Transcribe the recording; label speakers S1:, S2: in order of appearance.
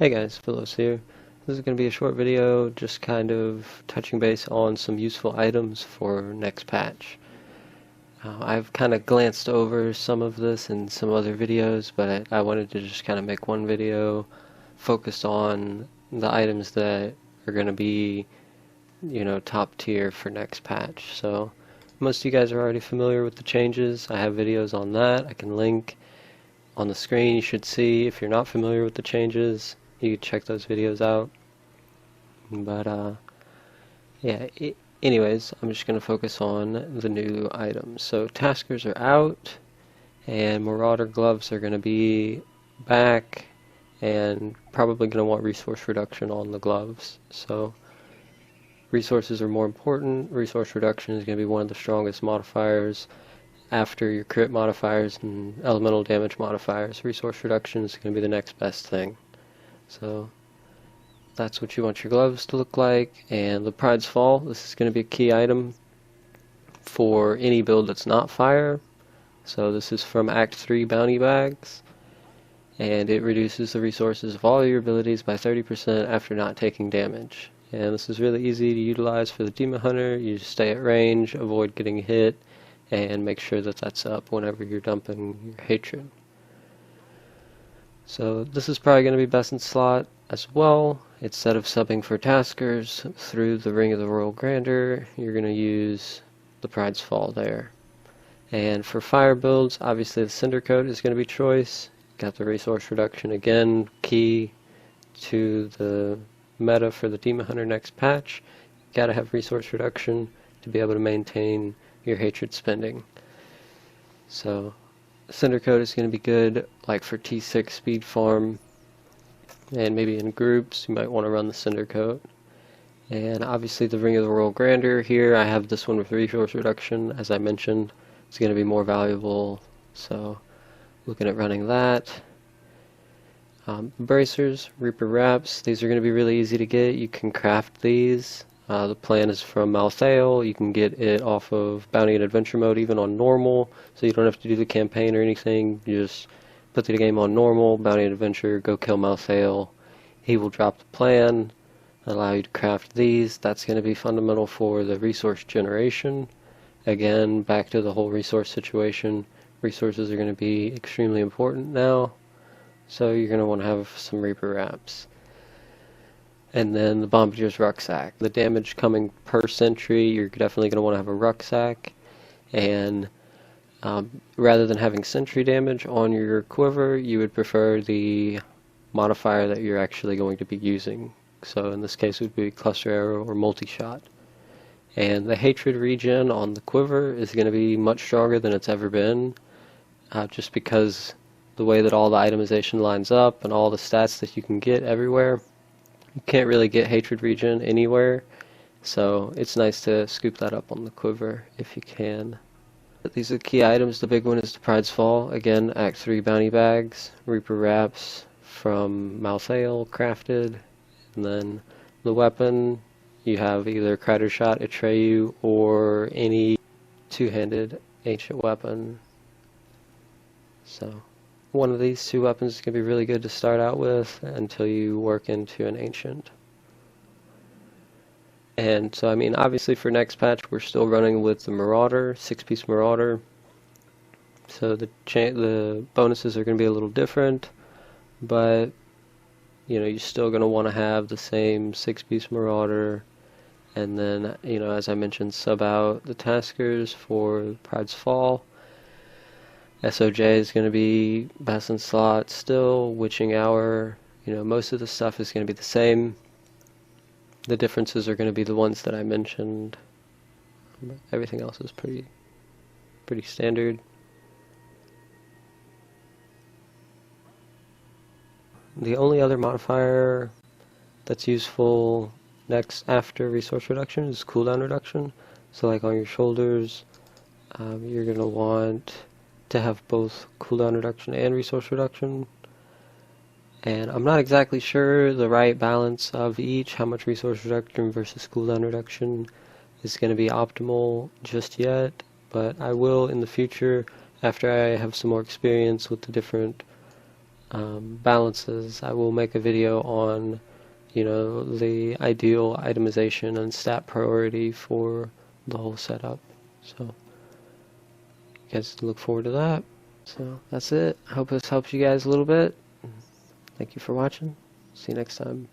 S1: Hey guys, Philos here. This is going to be a short video just kind of touching base on some useful items for next patch. I've kind of glanced over some of this in some other videos, but I wanted to just kind of make one video focused on the items that are going to be, top tier for next patch. So most of you guys are already familiar with the changes. I have videos on that. I can link on the screen. You should see if you're not familiar with the changes. You can check those videos out. But yeah, anyways, I'm just going to focus on the new items. So Taskers are out, and Marauder gloves are going to be back, and probably going to want resource reduction on the gloves. So resources are more important. Resource reduction is going to be one of the strongest modifiers after your crit modifiers and elemental damage modifiers. Resource reduction is going to be the next best thing. So that's what you want your gloves to look like. And the Pride's Fall, this is going to be a key item for any build that's not fire. So this is from Act 3 bounty bags, and it reduces the resources of all your abilities by 30% after not taking damage. And this is really easy to utilize for the Demon Hunter. You just stay at range, avoid getting hit, and make sure that that's up whenever you're dumping your hatred. So this is probably going to be best in slot as well. Instead of subbing for Taskers through the Ring of the Royal Grandeur, you're going to use the Pride's Fall there. And for fire builds, obviously the Cinder Coat is going to be choice. Got the resource reduction again, key to the meta for the Demon Hunter next patch. You gotta have resource reduction to be able to maintain your hatred spending. So Cinder Coat is going to be good like for T6 speed farm, and maybe in groups you might want to run the Cinder Coat. And obviously the Ring of the Royal Grandeur here, I have this one with resource reduction. As I mentioned, it's going to be more valuable, so looking at running that. Bracers, Reaper Wraps, these are going to be really easy to get. You can craft these. The plan is from Malthael. You can get it off of Bounty and Adventure mode even on normal, so you don't have to do the campaign or anything. You just put the game on normal, Bounty and Adventure, go kill Malthael. He will drop the plan, allow you to craft these. That's going to be fundamental for the resource generation. Again, back to the whole resource situation. Resources are going to be extremely important now, so you're going to want to have some Reaper Wraps. And then the Bombardier's Rucksack. The damage coming per sentry, you're definitely going to want to have a Rucksack. And rather than having sentry damage on your quiver, you would prefer the modifier that you're actually going to be using. So in this case it would be Cluster Arrow or Multi-Shot. And the Hatred regen on the quiver is going to be much stronger than it's ever been, just because the way that all the itemization lines up and all the stats that you can get everywhere. You can't really get Hatred regen anywhere, so it's nice to scoop that up on the quiver if you can. But these are the key items. The big one is the Pride's Fall. Again, Act 3 bounty bags, Reaper Wraps from Malthael crafted, and then the weapon, you have either Crider Shot, Atreyu, or any two-handed ancient weapon. So one of these two weapons is going to be really good to start out with until you work into an ancient. And so, I mean, obviously for next patch we're still running with the Marauder, 6-piece Marauder. So the bonuses are going to be a little different, but you're still going to want to have the same 6-piece Marauder. And then, as I mentioned, sub out the Taskers for Pride's Fall. SOJ is going to be best in slot still. Witching Hour, most of the stuff is going to be the same. The differences are going to be the ones that I mentioned. Everything else is pretty standard. The only other modifier that's useful next after resource reduction is cooldown reduction. So like on your shoulders, you're going to want to have both cooldown reduction and resource reduction. And I'm not exactly sure the right balance of each, how much resource reduction versus cooldown reduction is going to be optimal just yet, but I will in the future after I have some more experience with the different balances. I will make a video on, you know, the ideal itemization and stat priority for the whole setup. So you guys look forward to that. So that's it. I hope this helps you guys a little bit. Thank you for watching. See you next time.